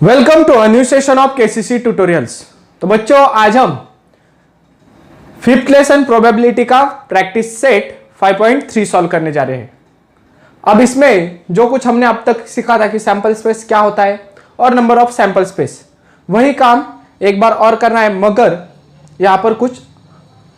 Welcome to a new session of KCC tutorials. तो बच्चों, आज हम फिफ्थ लेसन प्रोबेबिलिटी का प्रैक्टिस सेट 5.3 सॉल्व करने जा रहे हैं। अब इसमें जो कुछ हमने अब तक सीखा था कि सैंपल स्पेस क्या होता है और नंबर ऑफ सैंपल स्पेस, वही काम एक बार और करना है, मगर यहां पर कुछ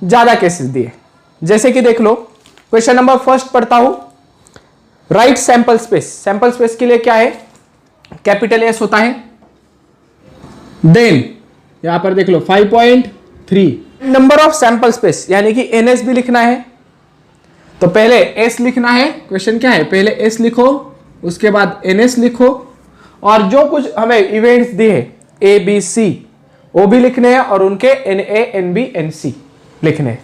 ज्यादा केसेस दिए। जैसे कि देख लो, क्वेश्चन नंबर फर्स्ट पढ़ता हूं। Right sample space. Sample space के लिए क्या है? कैपिटल एस होता है। देन यहां पर देख लो 5.3 नंबर ऑफ सैंपल स्पेस, यानी कि एनएस भी लिखना है। तो पहले एस लिखना है। क्वेश्चन क्या है? पहले एस लिखो, उसके बाद एनएस लिखो, और जो कुछ हमें इवेंट्स दिए हैं ए बी सी, वो भी लिखने हैं और उनके n A n B n C लिखने हैं।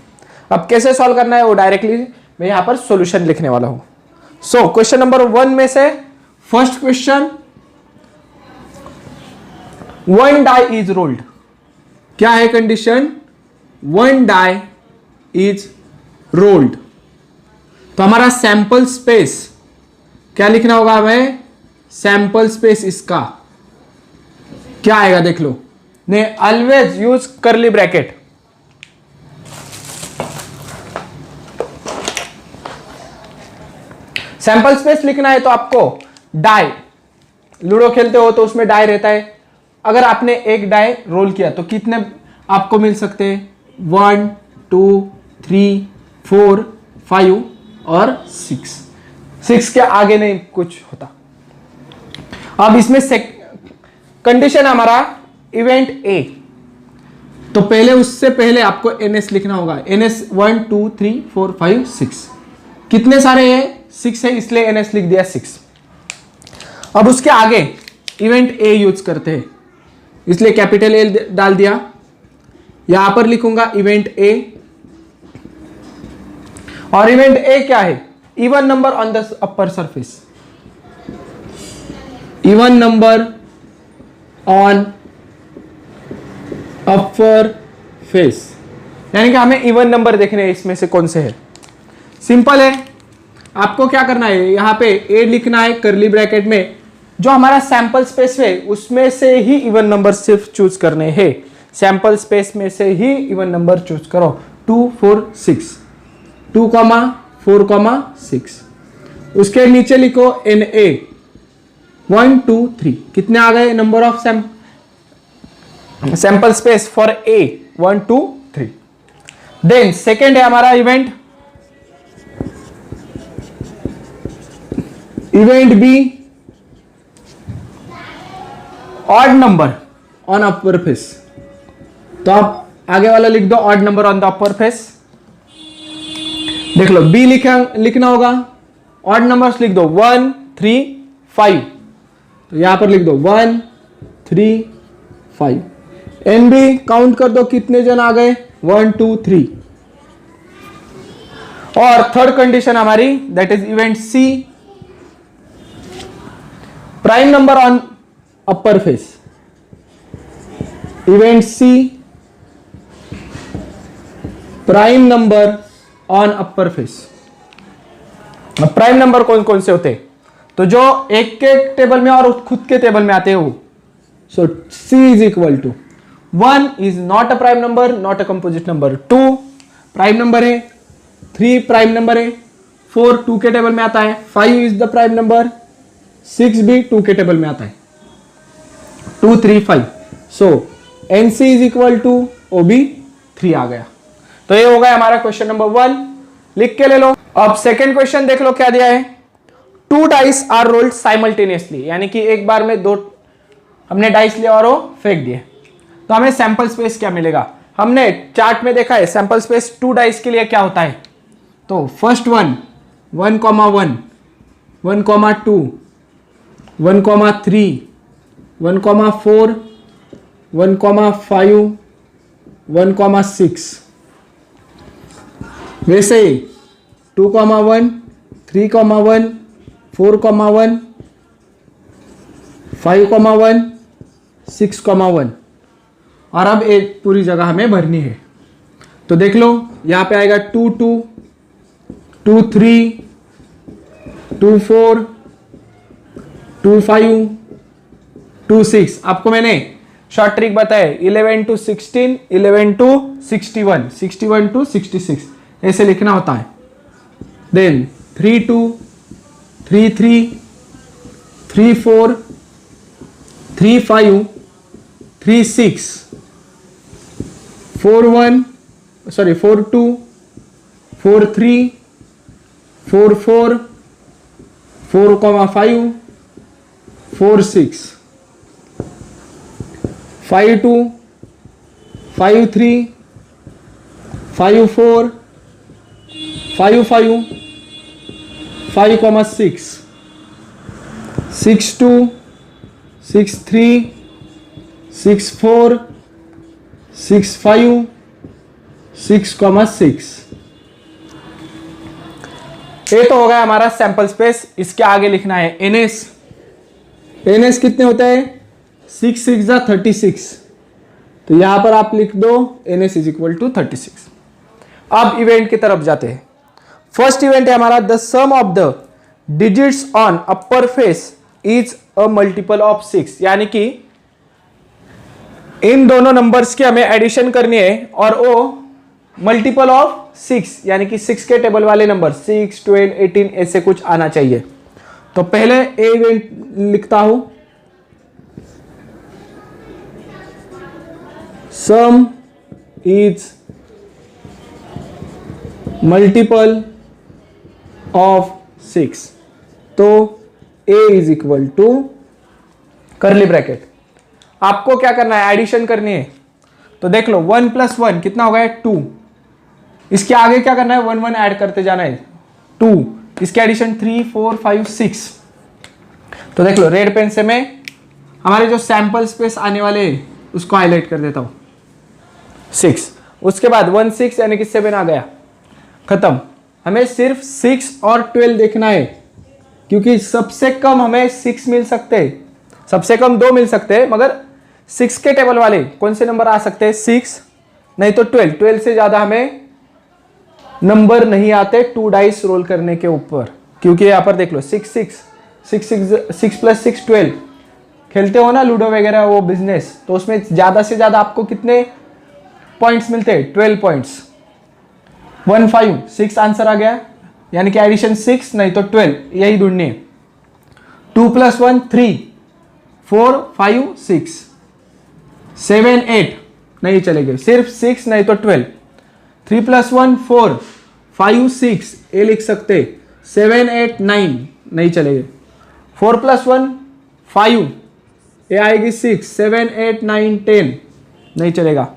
अब कैसे सॉल्व करना है वो डायरेक्टली मैं यहां पर सॉल्यूशन लिखने वाला हूं। सो क्वेश्चन नंबर 1 में से first question, one die is rolled. क्या है condition? One die is rolled. तो हमारा सैंपल स्पेस क्या लिखना होगा हमें? सैंपल स्पेस इसका क्या आएगा देख लो। ने ऑलवेज यूज करली ब्रैकेट। सैंपल स्पेस लिखना है तो आपको डाई, लूडो खेलते हो तो उसमें डाई रहता है। अगर आपने एक डाई रोल किया तो कितने आपको मिल सकते हैं? 1 2 3 4 5 और 6 के आगे नहीं कुछ होता। अब इसमें कंडीशन हमारा इवेंट ए, तो पहले उससे पहले आपको एनएस लिखना होगा। एनएस 1 2 3 4 5 6 कितने सारे हैं? 6 है, इसलिए एनएस लिख दिया 6। अब उसके आगे इवेंट ए यूज करते हैं, इसलिए कैपिटल ए डाल दिया। यहां पर लिखूंगा इवेंट ए, और इवेंट ए क्या है? Even number on the upper surface. Even number on upper face, यानी कि हमें इवन नंबर देखने हैं इसमें से कौन से है। सिंपल है। आपको क्या करना है? यहां पे ए लिखना है करली ब्रैकेट में। जो हमारा सैंपल स्पेस है उसमें से ही इवन नंबर सिर्फ चूज करने हैं। सैंपल स्पेस में से ही इवन नंबर चूज करो। 2 4 6, 2, 4, 6। उसके नीचे लिखो एन ए 1 2 3। कितने आ गए number of sample space for A? 1 2 3। Then second है हमारा event B, odd number on upper face. तो आप आगे वाला लिख दो odd number on the upper face. देख लो बी लिखना होगा। ऑड नंबर्स लिख दो 1 3 5, तो यहां पर लिख दो 1 3 5। एन बी काउंट कर दो कितने जन आ गए? 1 2 3। और थर्ड कंडीशन हमारी that is event C, prime number on upper face. Event C, prime number on upper face. अब प्राइम नंबर कौन कौन से होते हैं? तो जो एक के टेबल में और खुद के टेबल में आते हैं वो। So C is equal to 1 is not a prime number, not a composite number. 2 prime number है, 3 प्राइम नंबर है, 4 2 के टेबल में आता है, 5 इज द प्राइम नंबर, 6 भी 2 के टेबल में आता है। 2 3 5। सो एनसी इज इक्वल टू ओबी 3 आ गया। तो ये हो गया हमारा क्वेश्चन नंबर 1। लिख के ले लो। अब सेकेंड क्वेश्चन देख लो क्या दिया है। 2 डाइस आर रोल्ड साइमल्टेनियसली, यानी कि एक बार में 2 हमने डाइस लिया और वो फेंक दिए। तो हमें सैंपल स्पेस क्या मिलेगा? हमने चार्ट में देखा है सैंपल स्पेस 2 डाइस के लिए क्या होता है। तो फर्स्ट 1 1, 1 1, 2 1, 3 1, 4 1, 5 1, 6। वैसे 2, 1 3, 1 4, 1 5, 1 6, 1। और अब एक पूरी जगह हमें भरनी है। तो देख लो यहां पे आएगा 2 2 2 3 2 4 2 5 2 6। आपको मैंने शॉर्ट ट्रिक बताया 11 to 16, 11 to 61, 61 to 66 ऐसे लिखना होता है। Then 3 2, 3 3, 3 4, 3 5, 3 6, 4 1, sorry 4 2, 4 3, 4 4, 4,5, 4 6, 5 2, 5 3, 5 4, 5 5, 5,6, 6 2, 6 3, 6 4, 6 5, 6,6। ये तो हो गया हमारा सैंपल स्पेस। इसके आगे लिखना है एनएस। एनएस कितने होते हैं? 6 6 36। तो यहां पर आप लिख दो एनएस इज इक्वल टू 36। अब इवेंट की तरफ जाते हैं। फर्स्ट इवेंट है हमारा the sum of the digits on upper face is a multiple of 6, यानी कि इन दोनों नंबर्स की हमें एडिशन करनी है और वो मल्टीपल ऑफ 6, यानी कि 6 के टेबल वाले नंबर 6 12 18 ऐसे कुछ आना चाहिए। तो पहले ए इवेंट लिखता हूं, सम इज मल्टीपल ऑफ 6। तो A is equal to curly bracket. आपको क्या करना है? एडिशन करनी है। तो देख लो 1 + 1 कितना हो गया? 2। इसके आगे क्या करना है? 1 1 ऐड करते जाना है। 2, इसके एडिशन 3 4 5 6। तो देख लो रेड पेन से मैं हमारे जो सैंपल स्पेस आने वाले उसको हाईलाइट कर देता हूं 6। उसके बाद 1 6 यानी कि 7 आ गया, खत्म। हमें सिर्फ 6 और 12 देखना है, क्योंकि सबसे कम हमें 6 मिल सकते हैं, सबसे कम 2 मिल सकते हैं, मगर 6 के टेबल वाले कौन से नंबर आ सकते हैं? 6 नहीं तो 12। 12 से ज्यादा हमें नंबर नहीं आते 2 डाइस रोल करने के ऊपर, क्योंकि यहां पर देख लो 6 6 6 6 + 6 12 खेलते हो ना लूडो वगैरह वो बिजनेस, तो उसमें ज्यादा से ज्यादा आपको कितने पॉइंट्स मिलते हैं? 12 पॉइंट्स। 1 5 6 आंसर आ गया, यानी कि एडिशन 6 नहीं तो 12 यही ढूंढनी है। 2 + 1 3, 4 5 6, 7 8 नहीं चलेंगे, सिर्फ 6 नहीं तो 12। 3 + 1 4, 5 6 ये लिख सकते, 7 8 9 नहीं चलेंगे। 4 + 1 5 ये आएगी 6, 7 8 9 10 नहीं चलेगा।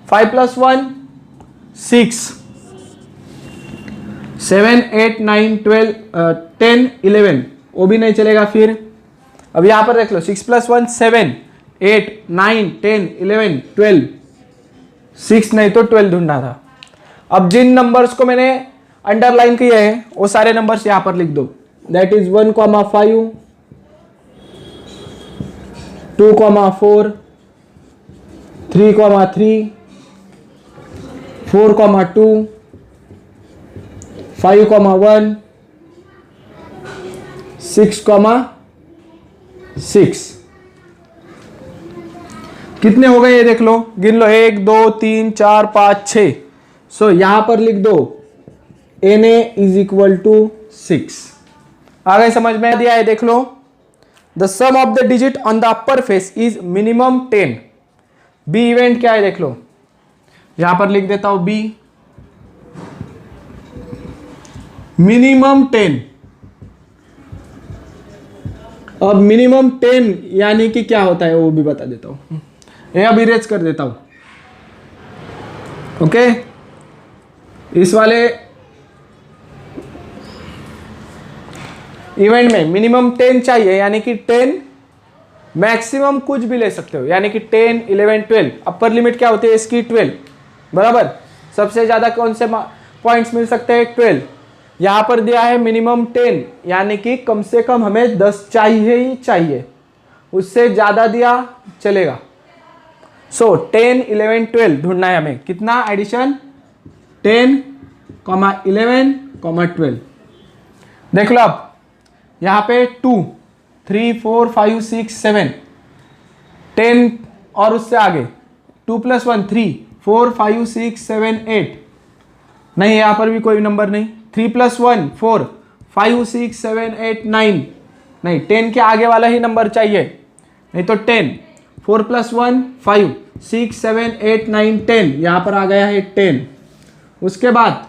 5 + 1 6, 7 8 9 12 10 11 वो भी नहीं चलेगा। फिर अब यहां पर देख लो 6 + 1 7 8 9 10 11 12, 6 नहीं तो 12 ढूंढना था। अब जिन नंबर्स को मैंने अंडरलाइन किए हैं वो सारे नंबर्स यहां पर लिख दो। दैट इज 1, 5 2, 4 3, 3 4, 2 5, 1 6, 6 कितने हो गए ये देख लो, गिन लो 1 2 3 4 5 6। सो यहां पर लिख दो Na इज इक्वल टू 6। आ गए समझ में? दिया है देख लो, the sum of the digit on the upper face is minimum 10। B event क्या है देख लो, यहां पर लिख देता हूं बी मिनिमम 10। अब मिनिमम 10 यानी कि क्या होता है वो भी बता देता हूं, ये अब इरेज कर देता हूं। ओके, इस वाले इवेंट में मिनिमम 10 चाहिए, यानी कि 10, मैक्सिमम कुछ भी ले सकते हो, यानी कि 10 11 12। अपर लिमिट क्या होती है इसकी? 12 बराबर। सबसे ज्यादा कौन से पॉइंट्स मिल सकते हैं? 12। यहां पर दिया है मिनिमम 10, यानी कि कम से कम हमें 10 चाहिए ही चाहिए, उससे ज्यादा दिया चलेगा। सो 10 11 12 ढूंढना है हमें। कितना एडिशन? 10, 11, 12। देख लो अब यहां पे 2 3 4 5 6 7 10 और उससे आगे 2 + 1 3 4 5 6 7 8 नहीं, यहाँ पर भी कोई नंबर नहीं। 3 + 1 4 5 6 7 8 9 नहीं, 10 के आगे वाला ही नंबर चाहिए, नहीं तो 10 4 + 1 5 6 7 8 9 10 यहाँ पर आ गया है 10। उसके बाद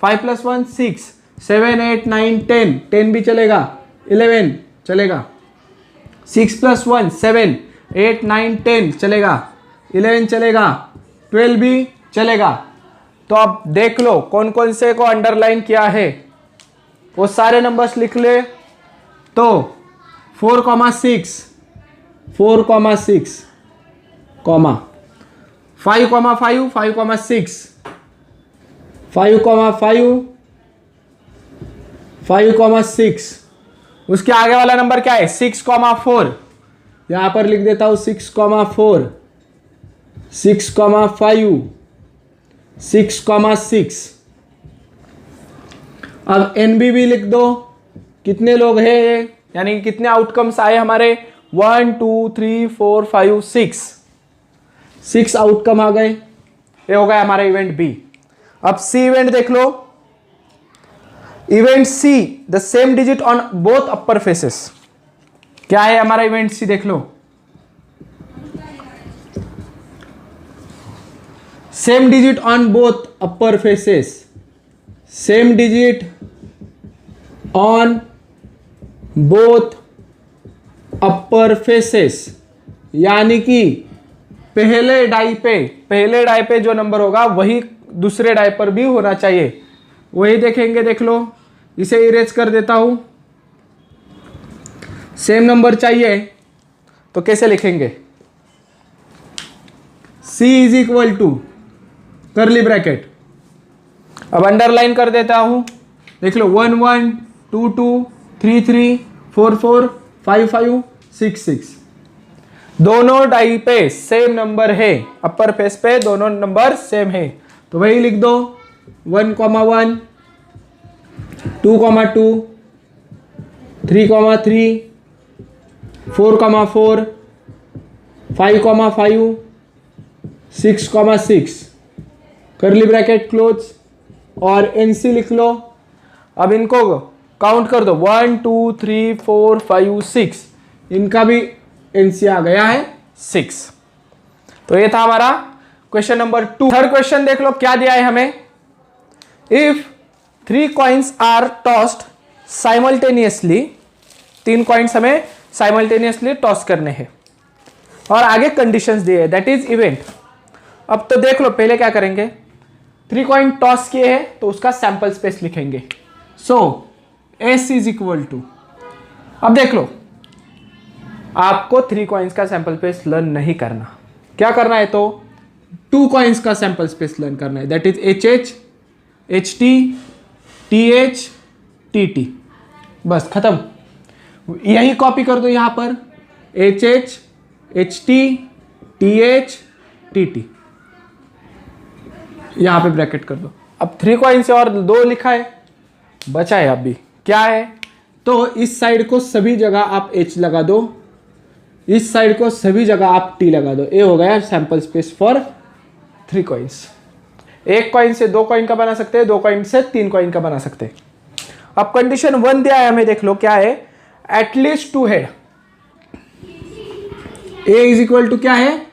5 + 1 6 7 8 9 10 10 भी चलेगा, 11 चलेगा, 6 + 1 7 8 9 10 चलेगा, 11 चलेगा, 12 भी चलेगा। तो अब देख लो कौन कौन से को अंडरलाइन किया है, वो सारे नंबर्स लिख ले। तो 4, 6 4, 6 5, 5, 5, 6 5, 5, 6 उसके आगे वाला नंबर क्या है 6, 4 यहां पर लिख देता हूं 6, 4 6, 5 6, 6 अब NB भी लिख दो, कितने लोग हैं यानी कितने आउटकम्स आए हमारे 1 2 3 4 5 6 आउटकम आ गए। ये हो गया हमारा इवेंट बी। अब सी इवेंट देख लो। Event C the same digit on both upper faces. क्या है हमारा इवेंट सी, देख लो। Same digit on both upper faces, same digit on both upper faces, यानी कि पहले डाई पे जो नंबर होगा वही दूसरे डाई पर भी होना चाहिए, वही देखेंगे। देख लो, इसे इरेज कर देता हूं। सेम नंबर चाहिए तो कैसे लिखेंगे, C = कर्ली ब्रैकेट। अब अंडरलाइन कर देता हूं, देख लो 1 1 2 2 3 3 4 4 5 5 6 6 दोनों डाई पे सेम नंबर है, अपर फेस पे दोनों नंबर सेम है, तो वही लिख दो 1, 1 2, 2 3, 3 4, 4 5, 5 6, 6 कर्ली ब्रैकेट क्लोज और NC लिख लो। अब इनको काउंट कर दो 1 2 3 4 5 6, इनका भी NC आ गया है 6। तो ये था हमारा क्वेश्चन नंबर 2। थर्ड क्वेश्चन देख लो क्या दिया है हमें। If 3 coins are tossed simultaneously, 3 coins हमें साइमल्टेनियसली टॉस करने हैं और आगे कंडीशंस दिए है, दैट इज इवेंट। अब तो देख लो पहले क्या करेंगे, 3 कॉइन टॉस किए हैं तो उसका सैंपल स्पेस लिखेंगे। सो S = अब देख लो, आपको 3 कॉइन्स का सैंपल स्पेस लर्न नहीं करना, क्या करना है तो 2 कॉइन्स का सैंपल स्पेस लर्न करना है, that is HH HT TH TT, बस खत्म। यही कॉपी कर दो यहां पर HH HT TH TT, यहां पे ब्रैकेट कर दो। अब 3 कॉइन से और 2 लिखा है, बचा है अभी क्या है, तो इस साइड को सभी जगह आप H लगा दो, इस साइड को सभी जगह आप T लगा दो। ये हो गया sample space for 3 coins. 1 coin से 2 कॉइन का बना सकते हैं, 2 कॉइन से 3 कॉइन का बना सकते हैं। अब कंडीशन 1 दिया है हमें, देख लो क्या है, एटलीस्ट 2 हेड। A = क्या है,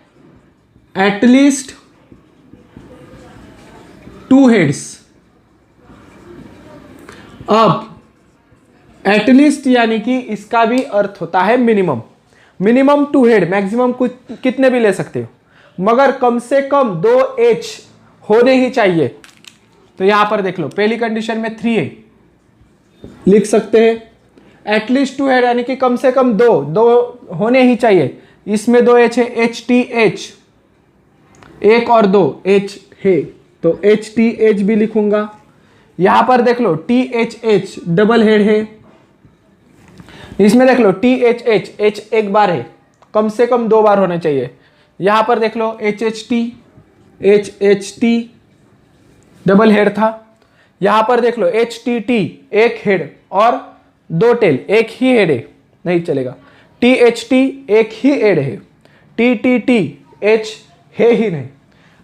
एटलीस्ट 2 हेड्स। अब एटलीस्ट यानी कि इसका भी अर्थ होता है मिनिमम। मिनिमम 2 हेड, मैक्सिमम कुछ कितने भी ले सकते हो, मगर कम से कम 2 H होने ही चाहिए। तो यहां पर देख लो पहली कंडीशन में 3 है, लिख सकते हैं एटलीस्ट 2 हेड यानी कि कम से कम 2 होने ही चाहिए। इसमें 2 H है, HTH 1 और 2 H है, तो HTH भी लिखूंगा। यहां पर देख लो THH डबल हेड है, इसमें देख लो THH H एक बार है, कम से कम 2 बार होने चाहिए। यहां पर देख लो HHT डबल हेड था। यहां पर देख लो HTT 1 हेड और 2 टेल, 1 ही हेड है, नहीं चलेगा। THT 1 ही हेड है, टी टी टी एच है ही नहीं।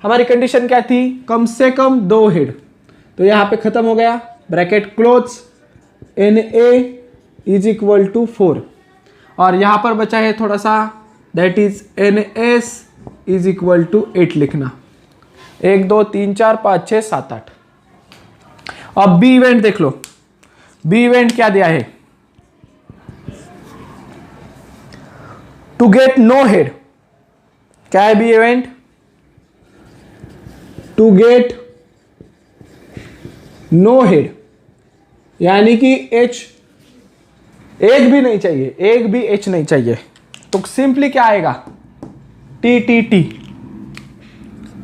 हमारी कंडीशन क्या थी, कम से कम 2 हेड, तो यहां पे खत्म हो गया, bracket close, Na is equal to 4 और यहां पर बचा है थोड़ा सा, that is Ns is equal to 8 लिखना। 1 2 3 4 5 6 7 8। अब बी इवेंट देख लो, बी इवेंट क्या दिया है, टू गेट नो हेड। क्या है B event, to get no head, यानी कि एच एक भी नहीं चाहिए, एक भी एच नहीं चाहिए, तो सिंपली क्या आएगा, T T T.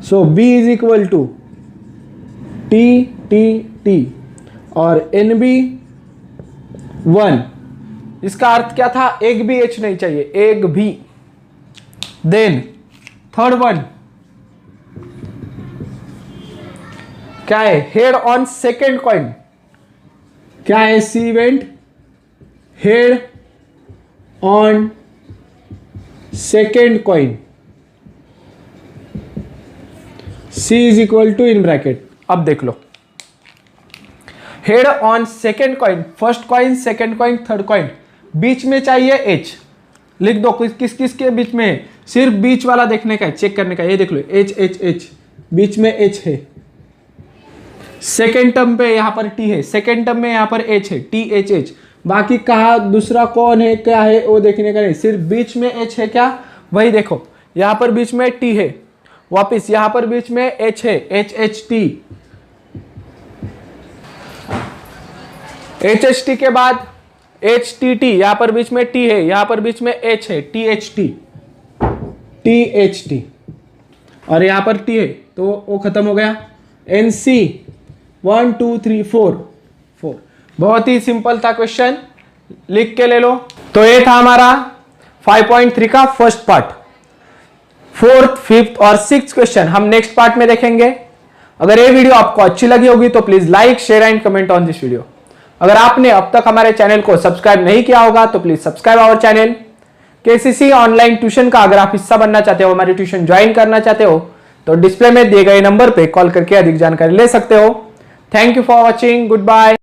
So B is equal to T T T और एन बी 1। इसका अर्थ क्या था, एक भी एच नहीं चाहिए, एक भी। देन थर्ड वन क्या है, हेड ऑन सेकेंड कॉइन। क्या है C event, head on second coin, C is equal to in bracket. अब देख लो, head on second coin, first coin, second coin, third coin, बीच में चाहिए एच। लिख दो किस किस के बीच में है, सिर्फ बीच वाला देखने का है, चेक करने का। ये देख लो एच एच एच, बीच में एच है। सेकेंड टर्म पे यहां पर टी है, सेकेंड टर्म में यहां पर एच है, टी एच एच। बाकी कहा दूसरा कौन है क्या है वो देखने का नहीं, सिर्फ बीच में एच है क्या, वही देखो। यहां पर बीच में टी है, वापिस यहां पर बीच में एच है, H H T. H H T के बाद एच टी टी, यहां पर बीच में टी है, यहां पर बीच में एच है, T H T, T H T, और यहां पर टी है, तो वो खत्म हो गया। N C 1 2 3 4 4। बहुत ही सिंपल था क्वेश्चन, लिख के ले लो। तो ये था हमारा 5.3 का फर्स्ट पार्ट। 4th, 5th और 6th क्वेश्चन हम नेक्स्ट पार्ट में देखेंगे। अगर ये वीडियो आपको अच्छी लगी होगी तो please like, share and comment on this video. अगर आपने अब तक हमारे चैनल को सब्सक्राइब नहीं किया होगा तो please subscribe our channel. KCC online tuition का अगर आप हिस्सा बनना चाहते हो, हमारी ट्यूशन ज्वाइन करना चाहते हो, तो डिस्प्ले में दिए गए नंबर पे कॉल करके अधिक जानकारी ले सकते हो। Thank you for watching, good bye.